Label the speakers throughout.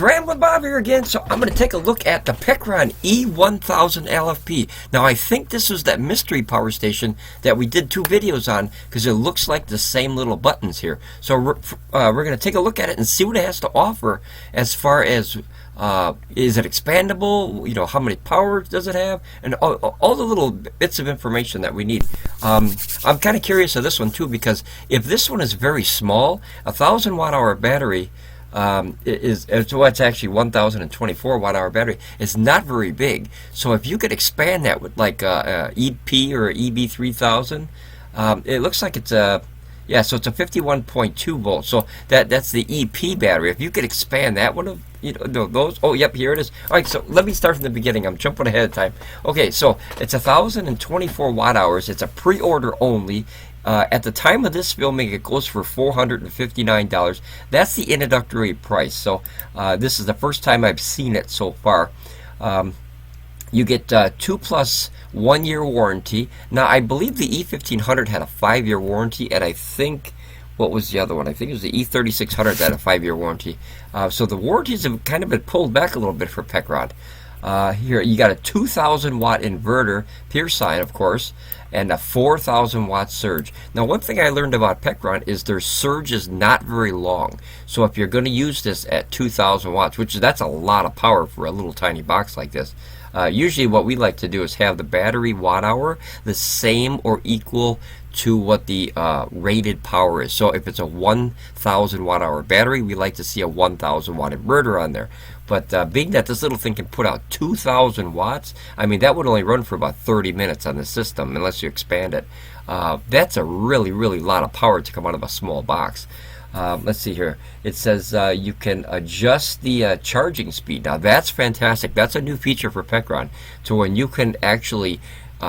Speaker 1: Ramblin Bob here again. So I'm going to take a look at the Pecron E1000LFP. Now I think this was that mystery power station that we did 2 videos on, because it looks like the same little buttons here. So we're going to take a look at it and see what it has to offer as far as is it expandable, you know, how many power does it have, and all the little bits of information that we need. I'm kind of curious of this one too, because if this one is very small, 1,000 watt-hour battery, it's actually 1,024 watt-hour battery. It's not very big. So if you could expand that with like EP or EB3000, it looks like it's a so it's a 51.2 volts. So that's the EP battery. If you could expand that one, you know, those. Oh, yep, here it is. All right, so let me start from the beginning. I'm jumping ahead of time. Okay, so it's 1,024 watt-hours. It's a pre-order only. At the time of this filming, it goes for $459. That's the introductory price. So this is the first time I've seen it so far. You get 2+ 1 year warranty. Now I believe the E1500 had a 5-year warranty, and I think, what was the other one? I think it was the E3600 that had a 5-year warranty. So the warranties have kind of been pulled back a little bit for Pecron. Here you got a 2,000 watt inverter, pure sine of course, and a 4,000 watt surge. Now one thing I learned about Pecron is their surge is not very long. So if you're going to use this at 2,000 watts, that's a lot of power for a little tiny box like this. Usually what we like to do is have the battery watt hour the same or equal to what the rated power is. So if it's a 1,000 watt hour battery, we like to see a 1,000 watt inverter on there. But being that this little thing can put out 2,000 watts, I mean, that would only run for about 30 minutes on the system unless you expand it. That's a really lot of power to come out of a small box. Let's see here. It says you can adjust the charging speed. Now that's fantastic. That's a new feature for Pecron. So when you can actually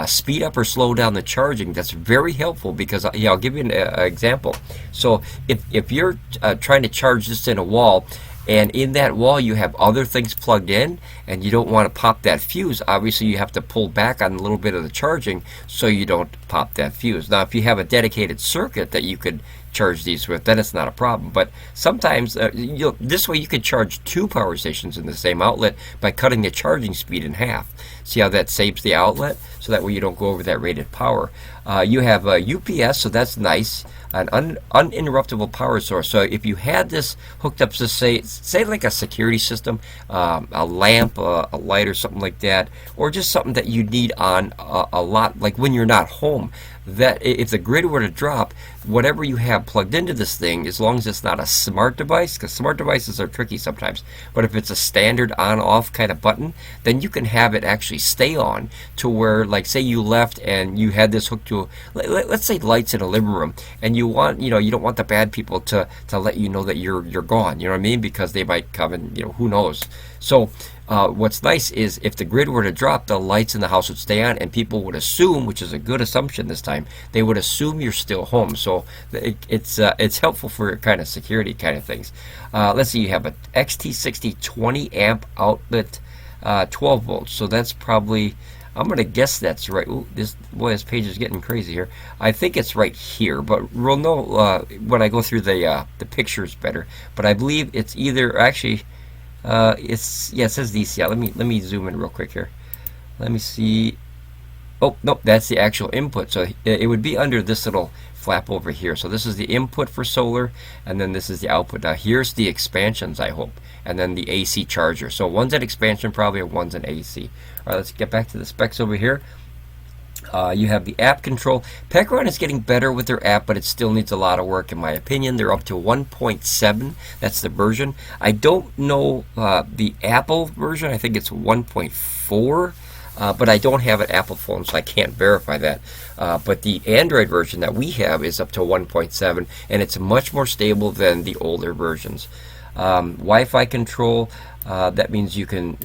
Speaker 1: speed up or slow down the charging, that's very helpful, because I'll give you an example. So if you're trying to charge this in a wall, and in that wall you have other things plugged in, and you don't want to pop that fuse, obviously you have to pull back on a little bit of the charging so you don't pop that fuse. Now if you have a dedicated circuit that you could charge these with, then it's not a problem. But sometimes this way you could charge 2 power stations in the same outlet by cutting the charging speed in half. See how that saves the outlet, so that way you don't go over that rated power. You have a UPS, so that's nice, an uninterruptible power source. So if you had this hooked up to say like a security system, a lamp, a light or something like that, or just something that you need on a lot, like when you're not home, that if the grid were to drop, whatever you have plugged into this thing, as long as it's not a smart device, because smart devices are tricky sometimes, but if it's a standard on-off kind of button, then you can have it actually stay on, to where, like, say you left and you had this hooked to, let's say lights in a living room, and you want, you don't want the bad people to let you know that you're gone, you know what I mean, because they might come and, who knows. So what's nice is if the grid were to drop, the lights in the house would stay on, and people would assume, which is a good assumption this time, they would assume you're still home. So it's helpful for kind of security kind of things. Let's see, you have a XT60 20 amp outlet, 12 volts. So that's probably, I'm going to guess that's right. Ooh, this page is getting crazy here. I think it's right here, but we'll know when I go through the pictures better. But I believe it's either, actually, it says DC. Let me zoom in real quick here. Let me see. Oh, nope, that's the actual input. So it would be under this little flap over here. So this is the input for solar, and then this is the output. Now here's the expansions, I hope, and then the AC charger. So one's an expansion probably, and one's an AC. All right, let's get back to the specs over here. You have the app control. Pecron is getting better with their app, but it still needs a lot of work in my opinion. They're up to 1.7. That's the version. I don't know the Apple version. I think it's 1.4. But I don't have an Apple phone, so I can't verify that. But the Android version that we have is up to 1.7, and it's much more stable than the older versions. Wi-Fi control, that means you can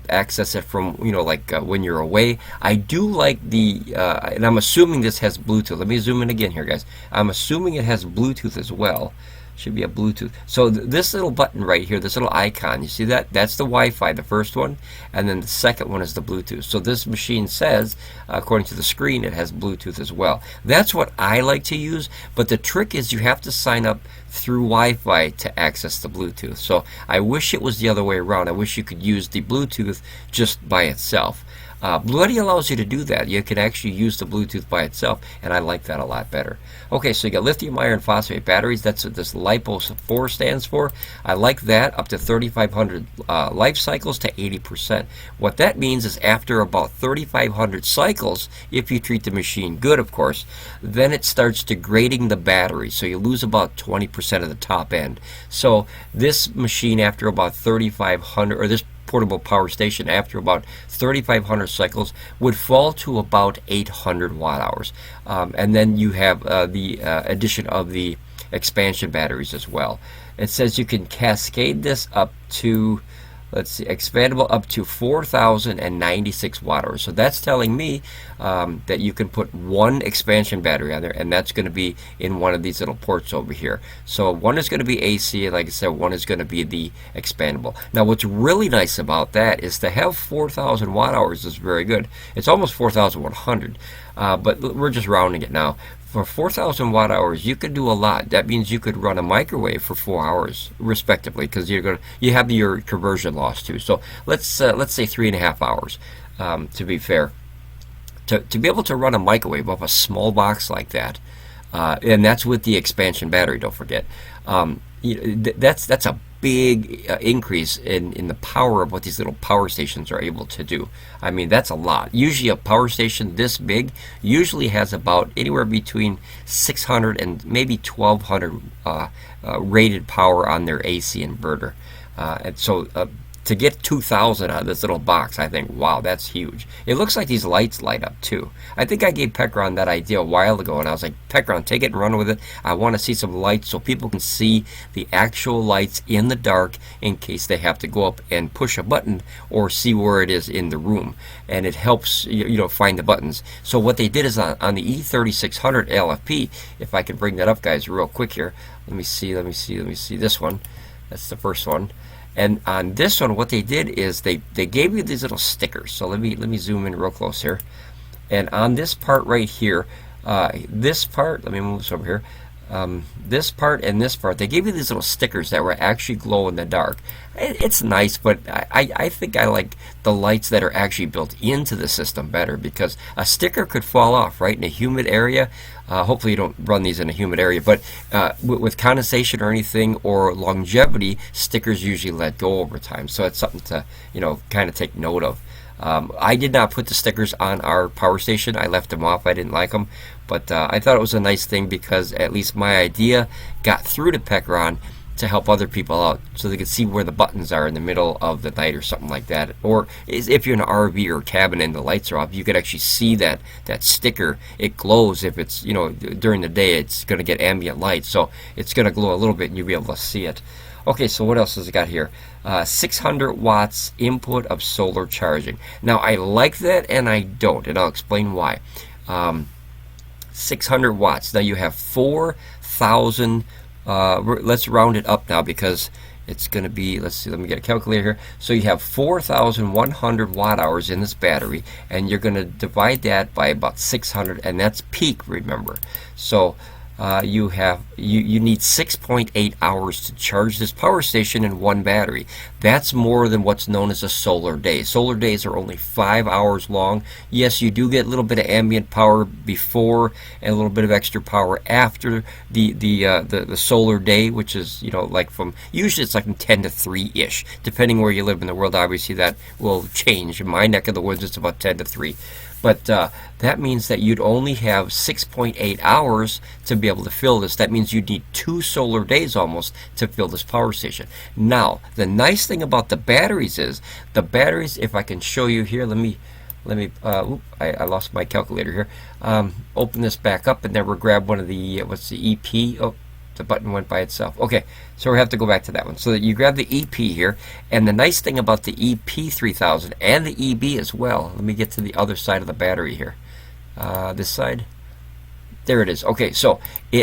Speaker 1: access it from, when you're away. I do like the, and I'm assuming this has Bluetooth. Let me zoom in again here, guys. I'm assuming it has Bluetooth as well. Should be a Bluetooth. So this little button right here, this little icon, you see that? That's the Wi-Fi, the first one, and then the second one is the Bluetooth. So this machine says, according to the screen, it has Bluetooth as well. That's what I like to use, but the trick is you have to sign up through Wi-Fi to access the Bluetooth. So I wish it was the other way around. I wish you could use the Bluetooth just by itself. Bluetti allows you to do that. You can actually use the Bluetooth by itself, and I like that a lot better. Okay, so you got lithium iron phosphate batteries. That's what this LiPo 4 stands for. I like that, up to 3,500 life cycles to 80%. What that means is after about 3,500 cycles, if you treat the machine good, of course, then it starts degrading the battery, so you lose about 20% of the top end. So this machine, after about 3,500, or this portable power station, after about 3,500 cycles, would fall to about 800 watt hours. And then you have the addition of the expansion batteries as well. It says you can cascade this up to, let's see, expandable up to 4,096 watt hours. So that's telling me that you can put one expansion battery on there, and that's going to be in one of these little ports over here. So one is going to be AC, like I said, one is going to be the expandable. Now what's really nice about that is to have 4,000 watt hours is very good. It's almost 4,100, but we're just rounding it now. For 4,000 watt hours, you could do a lot. That means you could run a microwave for 4 hours, respectively, because you have your conversion loss too. So let's say 3.5 hours, to be fair. To be able to run a microwave off a small box like that, and that's with the expansion battery. Don't forget, that's a big increase in the power of what these little power stations are able to do. I mean, that's a lot. Usually a power station this big usually has about anywhere between 600 and maybe 1,200 rated power on their AC inverter. And so to get 2,000 out of this little box, I think, wow, that's huge. It looks like these lights light up too. I think I gave Pecron that idea a while ago, and I was like, Pecron, take it and run with it. I want to see some lights so people can see the actual lights in the dark in case they have to go up and push a button or see where it is in the room. And it helps find the buttons. So what they did is on the E3600 LFP, if I can bring that up, guys, real quick here. Let me see this one. That's the first one. And on this one, what they did is they gave you these little stickers. So let me zoom in real close here. And on this part right here, this part, let me move this over here. This part and this part, they gave you these little stickers that were actually glow in the dark. It's nice, but I think I like the lights that are actually built into the system better, because a sticker could fall off right in a humid area. Hopefully you don't run these in a humid area, but with condensation or anything or longevity, stickers usually let go over time. So it's something to kind of take note of. I did not put the stickers on our power station. I left them off. I didn't like them, but I thought it was a nice thing because at least my idea got through to Pecron to help other people out, so they could see where the buttons are in the middle of the night or something like that. Or if you're in an RV or cabin and the lights are off, you could actually see that sticker. It glows. If it's during the day, it's going to get ambient light, so it's going to glow a little bit and you'll be able to see it. Okay, so what else has it got here? 600 watts input of solar charging. Now, I like that and I don't, and I'll explain why. 600 watts. Now, you have 4,000, let's round it up now because it's going to be, let's see, let me get a calculator here. So you have 4,100 watt hours in this battery, and you're going to divide that by about 600, and that's peak, remember. So you need 6.8 hours to charge this power station in one battery. That's more than what's known as a solar day. Solar days are only 5 hours long. Yes, you do get a little bit of ambient power before and a little bit of extra power after the solar day, which is like usually it's like from 10 to 3-ish, depending where you live in the world. Obviously that will change. In my neck of the woods, it's about 10 to 3. But that means that you'd only have 6.8 hours to be able to fill this. That means you'd need 2 solar days almost to fill this power station. Now, the nice thing about the batteries is, if I can show you here, let me I lost my calculator here. Open this back up and then we'll grab one of the, what's the EP? Oh, the button went by itself. Okay, so we have to go back to that one. So that you grab the EP here, and the nice thing about the EP3000 and the EB as well, let me get to the other side of the battery here. This side. There it is. Okay, so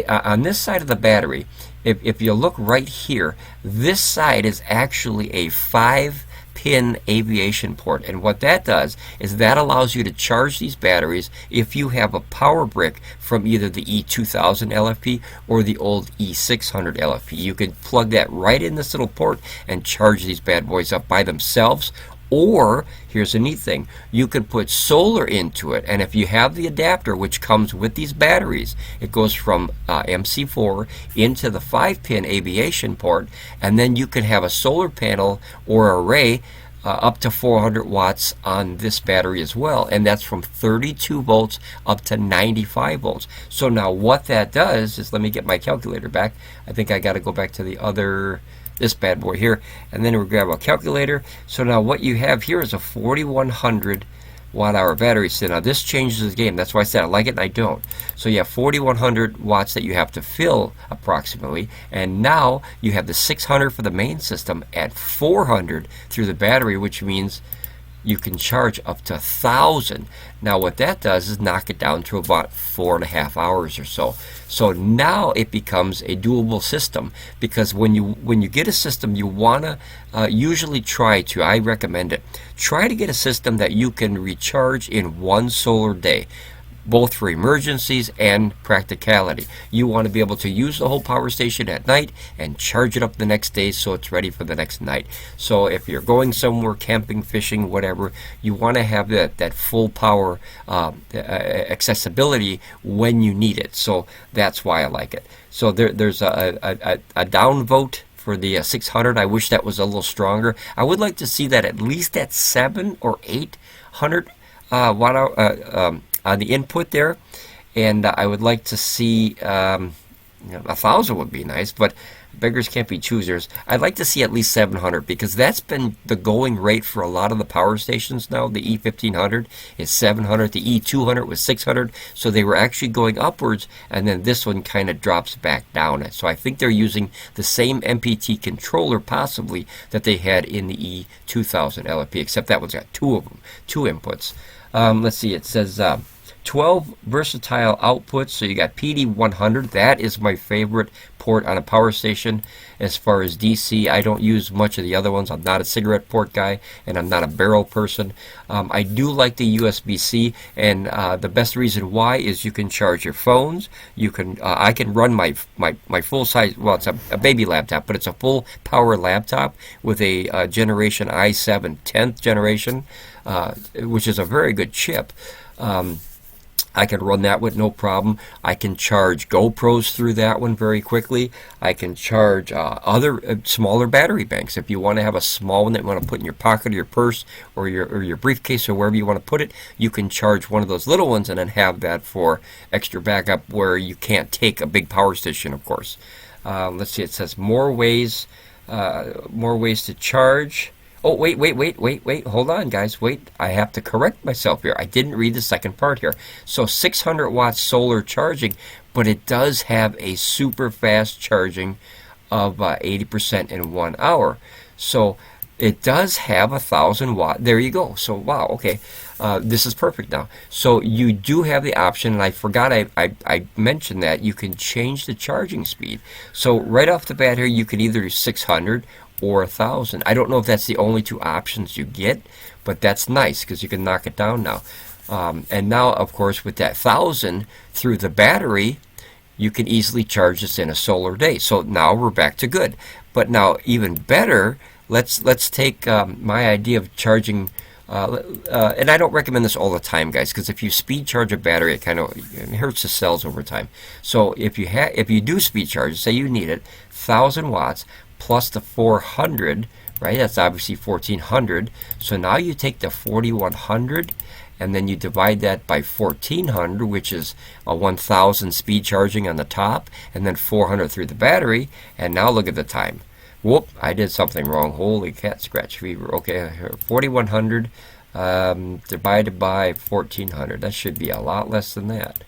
Speaker 1: on this side of the battery, if you look right here, this side is actually a 5-pin aviation port, and what that does is that allows you to charge these batteries if you have a power brick from either the E2000 LFP or the old E600 LFP. You could plug that right in this little port and charge these bad boys up by themselves. Or, here's a neat thing, you could put solar into it, and if you have the adapter which comes with these batteries, it goes from MC4 into the 5-pin aviation port, and then you could have a solar panel or array up to 400 watts on this battery as well, and that's from 32 volts up to 95 volts. So now what that does is, let me get my calculator back. I think I got to go back to the other, this bad boy here, and then we'll grab a calculator. So now what you have here is a 4100 watt hour battery. So now this changes the game. That's why I said I like it and I don't. So you have 4100 watts that you have to fill approximately, and now you have the 600 for the main system at 400 through the battery, which means you can charge up to 1000. Now what that does is knock it down to about 4.5 hours or so. So now it becomes a doable system, because when you get a system, you want to usually try to, I recommend it, try to get a system that you can recharge in one solar day, both for emergencies and practicality. You want to be able to use the whole power station at night and charge it up the next day so it's ready for the next night. So if you're going somewhere, camping, fishing, whatever, you want to have that full power accessibility when you need it. So that's why I like it. So there's a down vote for the 600. I wish that was a little stronger. I would like to see that at least at 700 or 800 watt hour on the input there, and I would like to see 1000 would be nice, but beggars can't be choosers. I'd like to see at least 700, because that's been the going rate for a lot of the power stations now. The E1500 is 700, the E200 was 600, so they were actually going upwards, and then this one kind of drops back down. So I think they're using the same MPT controller possibly that they had in the E2000 LFP, except that one's got two of them, two inputs. Let's see, it says 12 versatile outputs. So you got PD100. That is my favorite port on a power station as far as DC. I don't use much of the other ones. I'm not a cigarette port guy, and I'm not a barrel person. I do like the USB-C, and the best reason why is you can charge your phones. You can I can run my full size, well, it's a baby laptop, but it's a full power laptop with a generation i7 10th generation, which is a very good chip. I can run that with no problem. I can charge GoPros through that one very quickly. I can charge other smaller battery banks. If you want to have a small one that you want to put in your pocket or your purse or your briefcase or wherever you want to put it, you can charge one of those little ones and then have that for extra backup where you can't take a big power station, of course. Let's see, it says more ways to charge. Oh, wait, hold on, guys, wait, I have to correct myself here. I didn't read the second part here. So 600 watts solar charging, but it does have a super fast charging of 80% in 1 hour. So it does have 1000 watt, there you go. So wow, okay, this is perfect now. So you do have the option, and I forgot I mentioned that you can change the charging speed. So right off the bat here, you can either do 600 or 1000. I don't know if that's the only two options you get, but that's nice because you can knock it down now. And now, of course, with that 1000 through the battery, you can easily charge this in a solar day. So now we're back to good. But now, even better, let's take my idea of charging. And I don't recommend this all the time, guys, because if you speed charge a battery, it kind of hurts the cells over time. So if you do speed charge, say you need it, 1000 watts plus the 400, right? That's obviously 1400. So now you take the 4100 and then you divide that by 1400, which is a 1000 speed charging on the top, and then 400 through the battery. And now look at the time. Whoop, I did something wrong. Holy cat scratch fever. Okay, 4100 divided by 1400. That should be a lot less than that.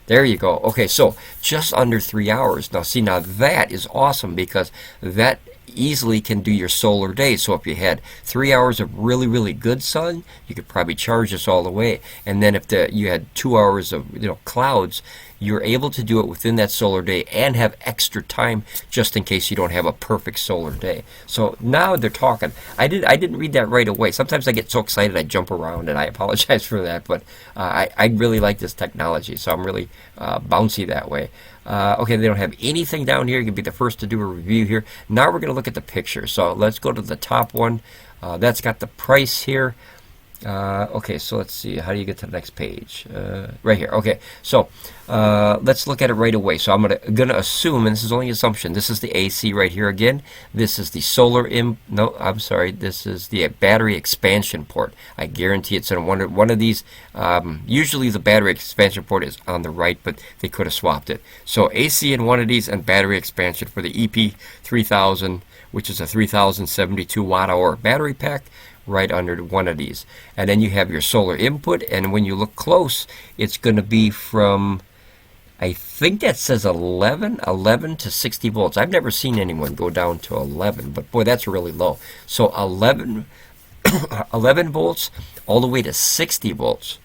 Speaker 1: There you go. Okay, so just under 3 hours. Now, see, now that is awesome because that easily can do your solar day. So if you had 3 hours of really, really good sun, you could probably charge this all the way. And then if you had 2 hours of clouds, you're able to do it within that solar day and have extra time just in case you don't have a perfect solar day. So now they're talking. I didn't read that right away. Sometimes I get so excited I jump around, and I apologize for that. But I really like this technology, so I'm really bouncy that way. Okay, they don't have anything down here. You can be the first to do a review here. Now we're going to look at the picture. So let's go to the top one. That's got the price here. Okay, so let's see. How do you get to the next page? Right here. Okay, so let's look at it right away. So I'm gonna assume, and this is only assumption, this is the AC right here again. This is the solar no, I'm sorry. This is the battery expansion port. I guarantee it's in one of these. Usually the battery expansion port is on the right, but they could have swapped it. So AC in one of these and battery expansion for the EP3000, which is a 3072 watt-hour battery pack, right under one of these. And then you have your solar input, and when you look close, it's going to be from, I think that says 11 to 60 volts. I've never seen anyone go down to 11, but boy, that's really low. So 11 volts all the way to 60 volts.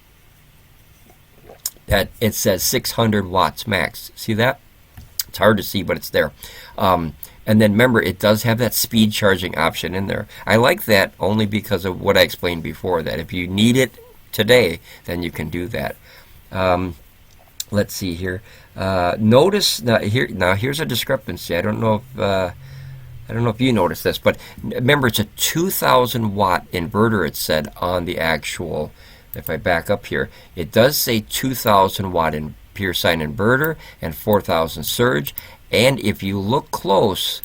Speaker 1: That it says 600 watts max. See that? It's hard to see, but it's there. And then remember, it does have that speed charging option in there. I like that only because of what I explained before, that if you need it today, then you can do that. Let's see here. Notice here's a discrepancy. I don't know if you noticed this, but remember, it's a 2,000 watt inverter. It said on the actual. If I back up here, it does say 2,000 watt in pure sine inverter and 4,000 surge. And if you look close,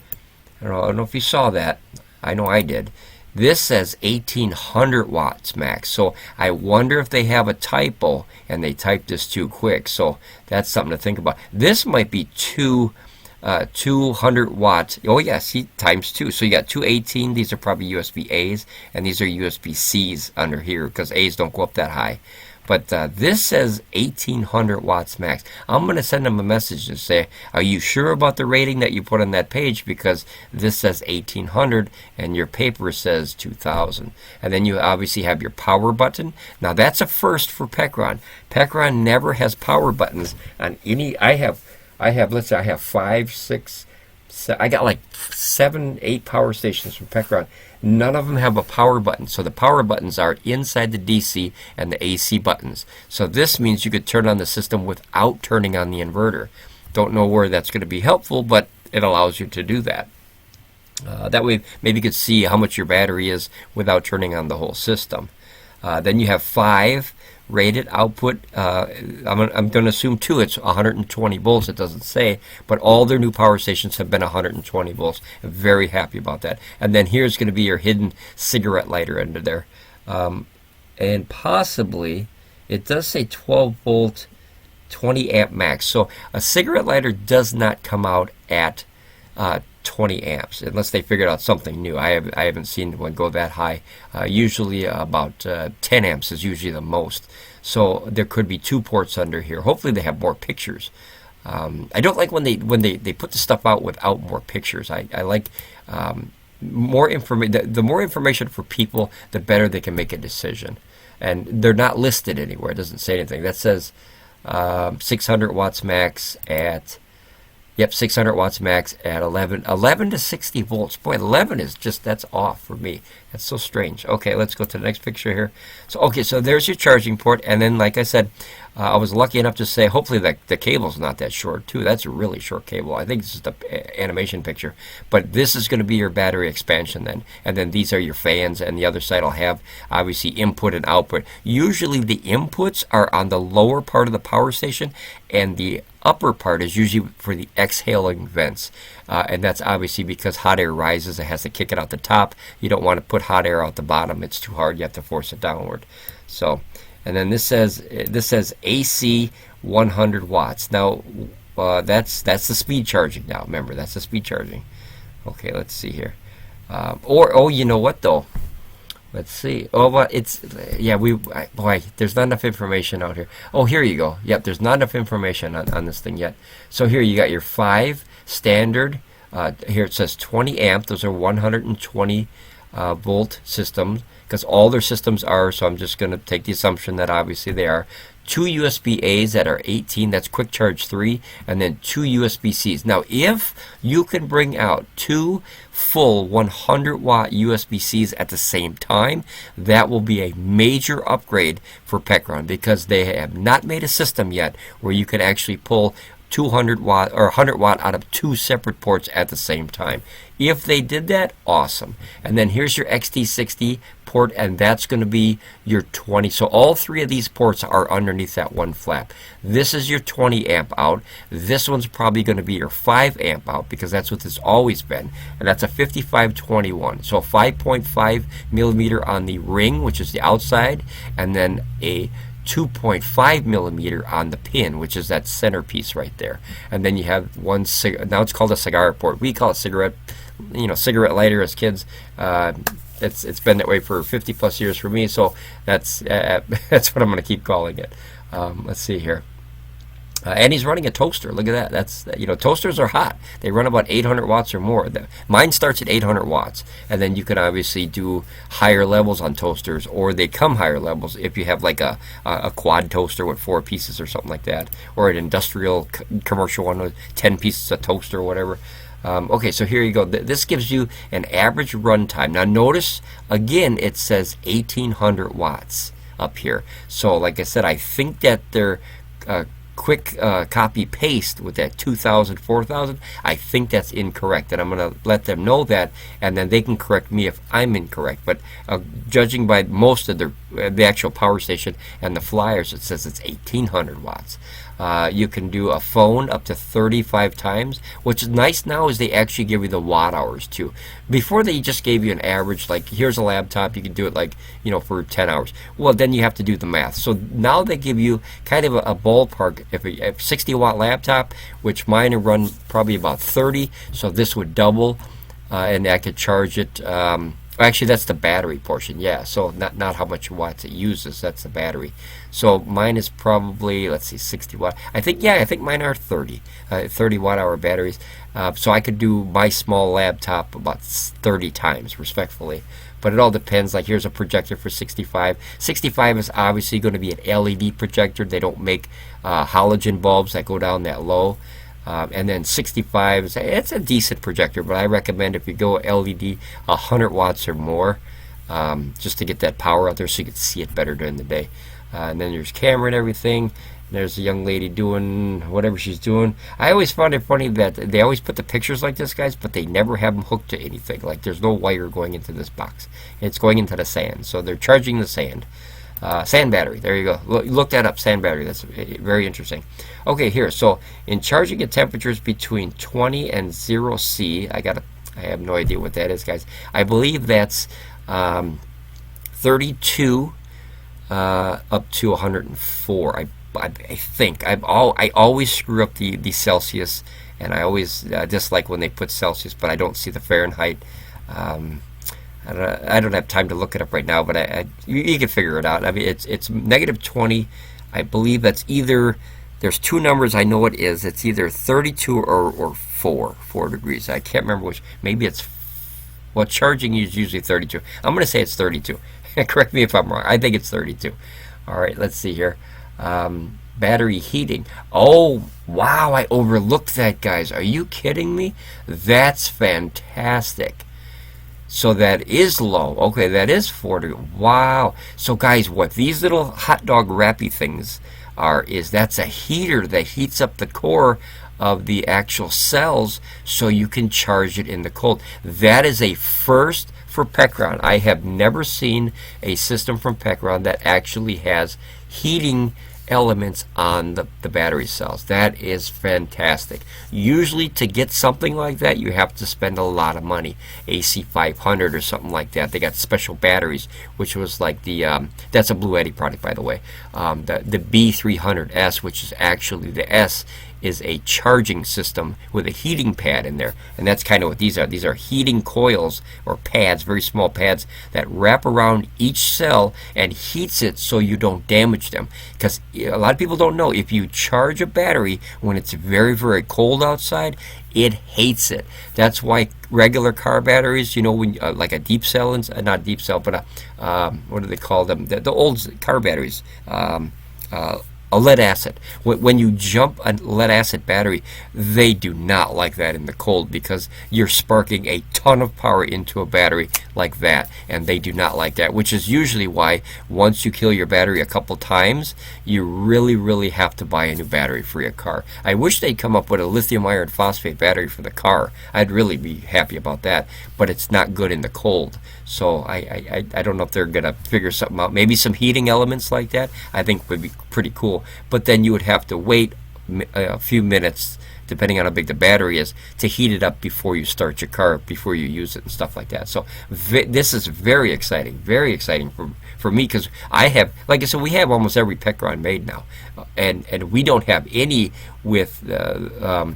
Speaker 1: I don't know if you saw that. I know I did. This says 1,800 watts max. So I wonder if they have a typo and they typed this too quick. So that's something to think about. This might be 200 watts. Oh yeah, see, times 2. So you got two 18. These are probably USB A's, and these are USB C's under here because A's don't go up that high. But this says 1,800 watts max. I'm going to send them a message to say, are you sure about the rating that you put on that page? Because this says 1,800 and your paper says 2,000. And then you obviously have your power button. Now that's a first for Pecron. Pecron never has power buttons on any. I have, let's say I have 5, 6, 7, I got like 7, 8 power stations from Pecron. None of them have a power button. So the power buttons are inside the DC and the AC buttons. So this means you could turn on the system without turning on the inverter. Don't know where that's going to be helpful, but it allows you to do that. That way maybe you could see how much your battery is without turning on the whole system. Then you have 5 rated output. I'm going to assume 2. It's 120 volts. It doesn't say, but all their new power stations have been 120 volts. I'm very happy about that. And then here's going to be your hidden cigarette lighter under there. And possibly, it does say 12 volt, 20 amp max. So a cigarette lighter does not come out at 20 amps unless they figured out something new. I haven't seen one go that high. Usually about 10 amps is usually the most. So there could be 2 ports under here. Hopefully they have more pictures. I don't like when they put the stuff out without more pictures. I like more information. The more information for people, the better they can make a decision. And they're not listed anywhere. It doesn't say anything. That says 600 watts max at. Yep, 600 watts max at 11 to 60 volts. Boy, 11 is just, that's off for me. That's so strange. Okay, let's go to the next picture here. So there's your charging port. And then, like I said, I was lucky enough to say, hopefully the cable's not that short, too. That's a really short cable. I think this is the animation picture. But this is going to be your battery expansion then. And then these are your fans, and the other side will have, obviously, input and output. Usually the inputs are on the lower part of the power station, and the upper part is usually for the exhaling vents. And that's obviously because hot air rises. It has to kick it out the top. You don't want to put hot air out the bottom. It's too hard. You have to force it downward. So, and then this says AC 100 watts. Now, that's the speed charging now. Remember, that's the speed charging. Okay, let's see here. You know what, though? Let's see. Oh, well, boy, there's not enough information out here. Oh, here you go. Yep, there's not enough information on this thing yet. So here you got your 5 standard Here it says 20 amp. Those are 120 volt systems, because all their systems are, so I'm just going to take the assumption that obviously they are. 2 USB-A's that are 18, that's quick charge 3, and then 2 USB-C's. Now, if you can bring out 2 full 100-watt USB-C's at the same time, that will be a major upgrade for Pecron, because they have not made a system yet where you can actually pull 200-watt or 100-watt out of 2 separate ports at the same time. If they did that, awesome. And then here's your XT60 port, and that's going to be your 20. So all 3 of these ports are underneath that one flap. This is your 20 amp out. This one's probably going to be your 5 amp out, because that's what it's always been. And that's a 5521. So 5.5 millimeter on the ring, which is the outside, and then a 2.5 millimeter on the pin, which is that centerpiece right there. And then you have one now it's called a cigar port. We call it cigarette, cigarette lighter as kids. It's been that way for 50 plus years for me, so that's what I'm going to keep calling it. Let's see here. And he's running a toaster. Look at that. That's, toasters are hot. They run about 800 watts or more. Mine starts at 800 watts, and then you can obviously do higher levels on toasters, or they come higher levels if you have like a quad toaster with 4 pieces or something like that, or an industrial commercial one with 10 pieces of toaster or whatever. Okay, so here you go. This gives you an average run time. Now notice, again, it says 1800 watts up here. So like I said, I think that they're quick copy paste with that 2000 4000. I think that's incorrect, and I'm going to let them know that, and then they can correct me if I'm incorrect. But judging by most of the actual power station and the flyers, it says it's 1800 watts. You can do a phone up to 35 times. What's nice now is they actually give you the watt hours too. Before they just gave you an average, like here's a laptop, you can do it like, for 10 hours. Well, then you have to do the math. So now they give you kind of a ballpark. If a 60 watt laptop, which mine run probably about 30, so this would double, and I could charge it. Actually, that's the battery portion, yeah. So not how much watts it uses, that's the battery. So mine is probably, let's see, 60 watt. I think mine are 30 watt hour batteries. So I could do my small laptop about 30 times, respectfully. But it all depends. Like here's a projector for 65. 65 is obviously going to be an LED projector. They don't make halogen bulbs that go down that low. And then 65, it's a decent projector, but I recommend if you go LED 100 watts or more, just to get that power out there so you can see it better during the day. And then there's camera and everything. There's a young lady doing whatever she's doing. I always found it funny that they always put the pictures like this, guys, but they never have them hooked to anything. Like there's no wire going into this box. It's going into the sand. So they're charging the sand. Sand battery, there you go. Look that up, sand battery. That's very interesting. Okay, here. So in charging at temperatures between 20 and 0 C, I have no idea what that is, guys. I believe that's 32 up to 104. I think I always screw up the Celsius, and I always dislike when they put Celsius, but I don't see the Fahrenheit. I don't have time to look it up right now, but you can figure it out. I mean, it's negative 20. I believe that's either, there's 2 numbers I know it is. It's either 32 or 4 degrees. I can't remember which. Maybe it's, well, charging is usually 32. I'm going to say it's 32. Correct me if I'm wrong. I think it's 32. All right, let's see here. Battery heating. Oh, wow, I overlooked that, guys. Are you kidding me? That's fantastic. So that is low. Okay, that is 40. Wow. So guys, what these little hot dog wrappy things are is that's a heater that heats up the core of the actual cells so you can charge it in the cold. That is a first for Pecron. I have never seen a system from Pecron that actually has heating elements on the battery cells. That is fantastic. Usually to get something like that you have to spend a lot of money. AC 500 or something like that. They got special batteries, which was like the that's a Bluetti product, by the way. The B300S, which is actually the S is a charging system with a heating pad in there, and that's kind of what these are. These are heating coils or pads, very small pads that wrap around each cell and heats it so you don't damage them. Because a lot of people don't know, if you charge a battery when it's very, very cold outside, it hates it. That's why regular car batteries, you know, when like a deep cell, not deep cell, but what do they call them? The old car batteries. A lead acid. When you jump a lead acid battery, they do not like that in the cold, because you're sparking a ton of power into a battery like that, and they do not like that, which is usually why once you kill your battery a couple times, you really, really have to buy a new battery for your car. I wish they'd come up with a lithium iron phosphate battery for the car. I'd really be happy about that, but it's not good in the cold. So I don't know if they're going to figure something out. Maybe some heating elements like that, I think would be pretty cool. But then you would have to wait a few minutes, depending on how big the battery is, to heat it up before you start your car, before you use it and stuff like that. So this is very exciting for me, because I have, like I said, we have almost every Pecron made now, and we don't have any with the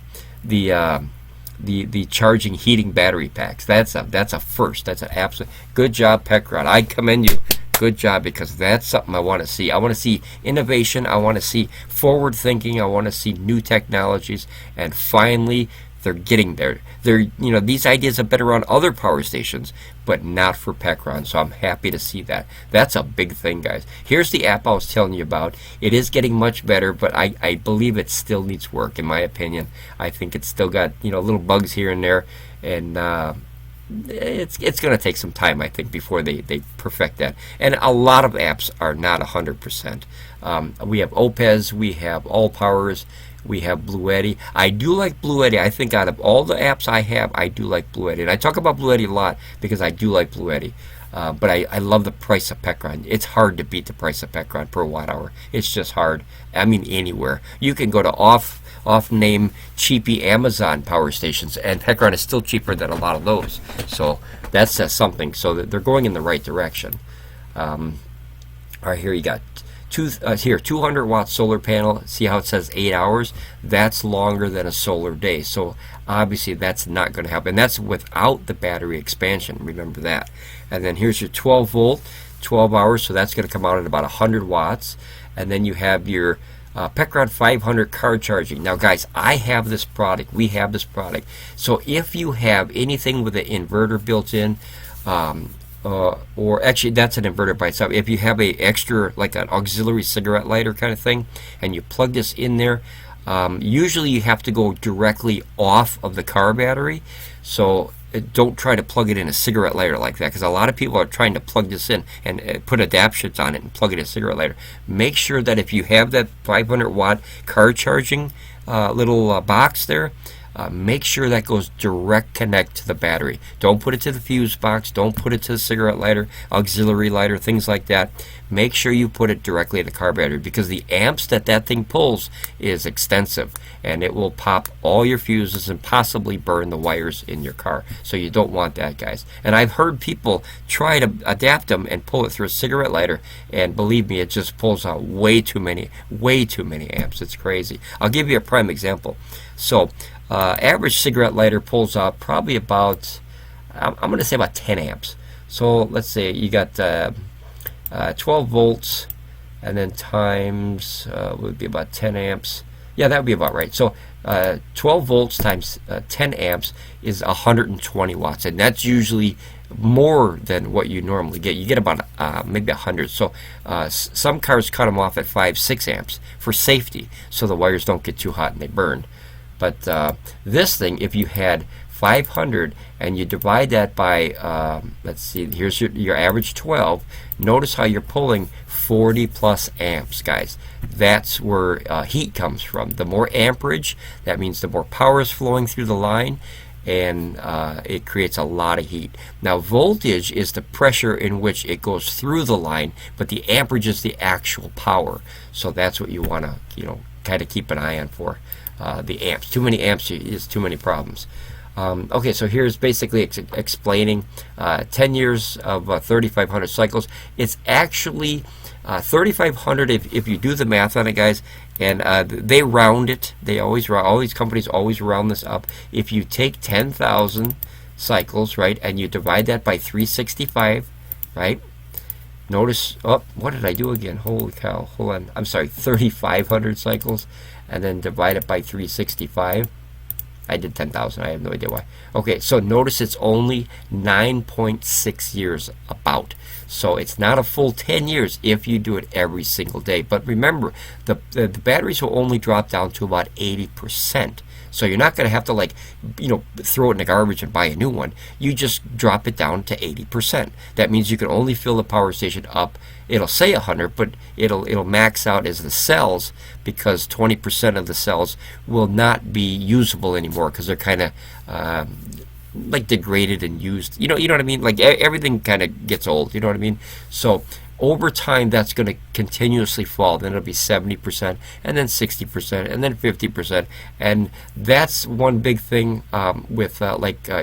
Speaker 1: charging heating battery packs. That's a first. That's an absolute good job, Pecron. I commend you. Good job, because that's something I want to see. I want to see innovation. I want to see forward thinking. I want to see new technologies, and finally they're getting there. These ideas have been around other power stations, but not for Pecron. So I'm happy to see that. That's a big thing, guys. Here's the app I was telling you about. It is getting much better, but I believe it still needs work, in my opinion. I think it's still got little bugs here and there, and it's going to take some time, I think, before they perfect that. And a lot of apps are not 100%. We have Oupes, we have Allpowers, we have Bluetti. I do like Bluetti. I think out of all the apps I have, I do like Bluetti. And I talk about Bluetti a lot because I do like Bluetti. But I love the price of Pecron. It's hard to beat the price of Pecron per watt hour. It's just hard. I mean, anywhere. You can go to off-name cheapy Amazon power stations, and Pecron is still cheaper than a lot of those. So that says something. So that they're going in the right direction. All right, here you got 200 watt solar panel. See how it says 8 hours? That's longer than a solar day. So obviously that's not going to help, and that's without the battery expansion. Remember that. And then here's your 12 volt, 12 hours. So that's going to come out at about 100 watts. And then you have your Pecron 500 car charging. Now, guys, I have this product. We have this product. So if you have anything with an inverter built in, or actually that's an inverter by itself. If you have a extra, like an auxiliary cigarette lighter kind of thing, and you plug this in there, usually you have to go directly off of the car battery. So don't try to plug it in a cigarette lighter like that, because a lot of people are trying to plug this in and put adaptions on it and plug it in a cigarette lighter. Make sure that if you have that 500 watt car charging little box there, make sure that goes direct connect to the battery. Don't put it to the fuse box. Don't put it to the cigarette lighter, auxiliary lighter, things like that. Make sure you put it directly in the car battery, because the amps that thing pulls is extensive, and it will pop all your fuses and possibly burn the wires in your car. So you don't want that, guys. And I've heard people try to adapt them and pull it through a cigarette lighter, and believe me, it just pulls out way too many amps. It's crazy. I'll give you a prime example. So average cigarette lighter pulls out probably about, I'm going to say about 10 amps. So let's say you got 12 volts, and then times would be about 10 amps. Yeah, that would be about right. So 12 volts times 10 amps is 120 watts, and that's usually more than what you normally get. You get about maybe 100. So some cars cut them off at 5-6 amps for safety, so the wires don't get too hot and they burn. But this thing, if you had 500 and you divide that by, let's see, here's your average 12, notice how you're pulling 40 plus amps, guys. That's where heat comes from. The more amperage, that means the more power is flowing through the line, and it creates a lot of heat. Now, voltage is the pressure in which it goes through the line, but the amperage is the actual power. So that's what you want to, kind of keep an eye on for. The amps. Too many amps is too many problems. Okay, so here's basically explaining 10 years of 3,500 cycles. It's actually $3,500 if you do the math on it, guys. And they round it. They always round. All these companies always round this up. If you take 10,000 cycles, right, and you divide that by 365, right? Notice, oh, what did I do again? Holy cow! Hold on. I'm sorry. 3,500 cycles, and then divide it by 365. I did 10,000. I have no idea why. Okay, so notice it's only 9.6 years about. So it's not a full 10 years if you do it every single day. But remember, the batteries will only drop down to about 80%. So you're not going to have to, like, you know, throw it in the garbage and buy a new one. You just drop it down to 80%. That means you can only fill the power station up. It'll say 100, but it'll max out as the cells, because 20% of the cells will not be usable anymore because they're kind of like degraded and used. You know what I mean? Like everything kind of gets old. You know what I mean? So over time, that's going to continuously fall. Then it'll be 70%, and then 60%, and then 50%. And that's one big thing with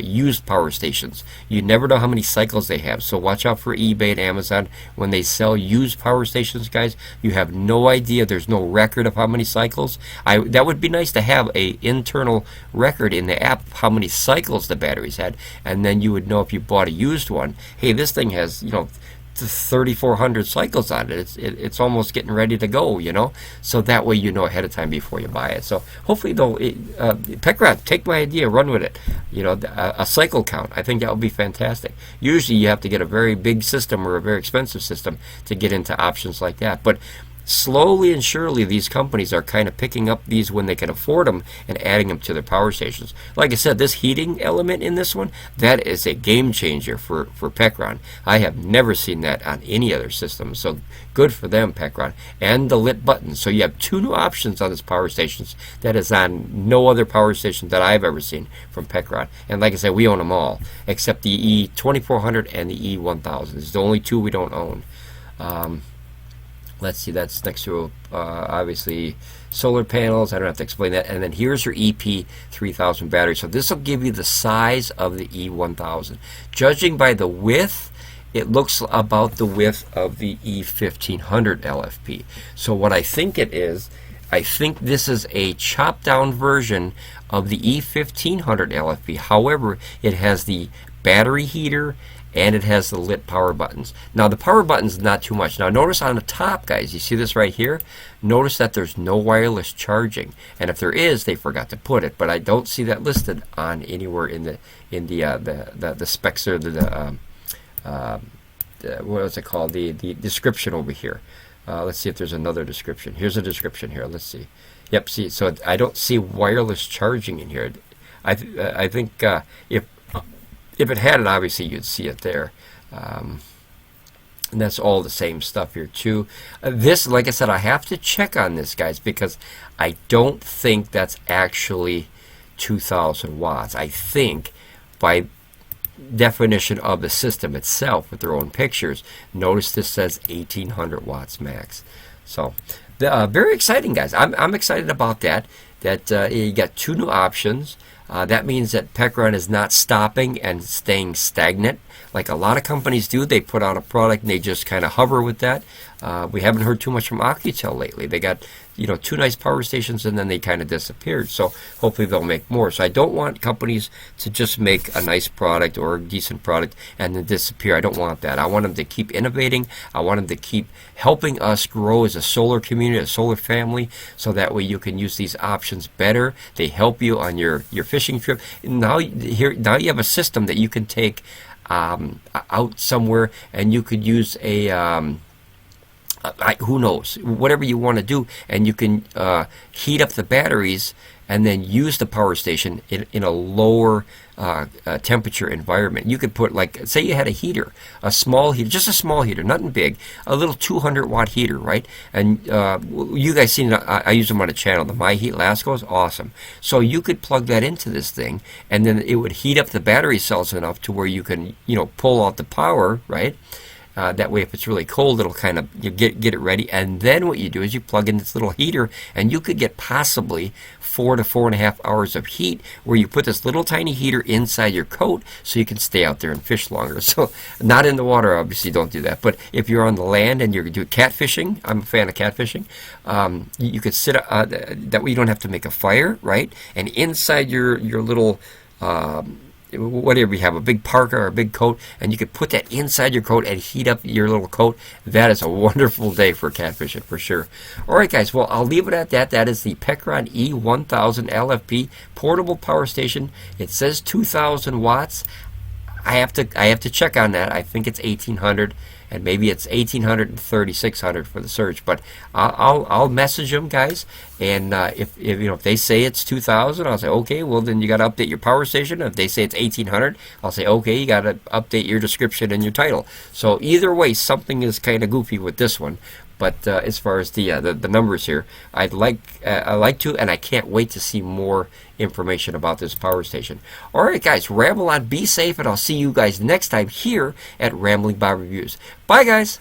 Speaker 1: used power stations. You never know how many cycles they have. So watch out for eBay and Amazon when they sell used power stations, guys. You have no idea. There's no record of how many cycles. That would be nice to have a internal record in the app how many cycles the batteries had, and then you would know if you bought a used one. Hey, this thing has, you know, 3,400 cycles on it. It's almost getting ready to go, you know. So that way you know ahead of time before you buy it. So hopefully, though, Pecron, take my idea, run with it. You know, a cycle count. I think that would be fantastic. Usually you have to get a very big system or a very expensive system to get into options like that. But slowly and surely, these companies are kind of picking up these when they can afford them and adding them to their power stations. Like I said, this heating element in this one, that is a game changer for Pecron. I have never seen that on any other system. So good for them, Pecron. And the lit buttons. So you have two new options on this power stations that is on no other power station that I've ever seen from Pecron. And like I said, we own them all, except the E2400 and the E1000. It's the only two we don't own. Let's see, that's next to, obviously, solar panels. I don't have to explain that. And then here's your EP3000 battery. So this will give you the size of the E1000. Judging by the width, it looks about the width of the E1500LFP. So what I think it is, I think this is a chopped down version of the E1500LFP. However, it has the battery heater and it has the lit power buttons. Now the power buttons not too much. Now notice on the top, guys, you see this right here? Notice that there's no wireless charging, and if there is, they forgot to put it. But I don't see that listed on anywhere in the specs or what is it called? The description over here. Let's see if there's another description. Here's a description here. Let's see. Yep. See, so I don't see wireless charging in here. I think if it had it, obviously you'd see it there. And that's all the same stuff here too. This, like I said, I have to check on this, guys, because I don't think that's actually 2,000 watts. I think by definition of the system itself with their own pictures, notice this says 1,800 watts max. So very exciting, guys. I'm excited about that. You got two new options. That means that Pecron is not stopping and staying stagnant like a lot of companies do. They put out a product and they just kind of hover with that. We haven't heard too much from Oukitel lately. They got, you know, two nice power stations and then they kind of disappeared. So hopefully they'll make more. So I don't want companies to just make a nice product or a decent product and then disappear. I don't want that. I want them to keep innovating. I want them to keep helping us grow as a solar community, a solar family, so that way you can use these options better. They help you on your fishing trip. Now you have a system that you can take out somewhere, and you could use a who knows, whatever you want to do, and you can heat up the batteries and then use the power station in a lower temperature environment. You could put, like, say you had a heater, a small heater, just a small heater, nothing big, a little 200-watt heater, right? And you guys seen it, I use them on a channel, the My Heat Lasco is awesome. So you could plug that into this thing, and then it would heat up the battery cells enough to where you can, you know, pull out the power, right? That way, if it's really cold, it'll kind of get it ready. And then what you do is you plug in this little heater, and you could get possibly 4 to 4.5 hours of heat, where you put this little tiny heater inside your coat so you can stay out there and fish longer. So not in the water, obviously, don't do that. But if you're on the land and you're doing catfishing, I'm a fan of catfishing, you could sit, that way you don't have to make a fire, right? And inside your little, whatever you have, a big parka or a big coat, and you could put that inside your coat and heat up your little coat. That is a wonderful day for catfishing for sure. Alright guys, well, I'll leave it at that. That is the Pecron E1000LFP portable power station. It says 2,000 watts. I have to check on that. I think it's 1,800, and maybe it's 1,800 and 3,600 for the surge. But I'll message them, guys, and if they say it's 2,000, I'll say okay. Well, then you got to update your power station. If they say it's 1,800, I'll say okay. You got to update your description and your title. So either way, something is kind of goofy with this one. But as far as the numbers here, I like to, and I can't wait to see more information about this power station. All right, guys, ramble on, be safe, and I'll see you guys next time here at Ramblin Bob Reviews. Bye, guys.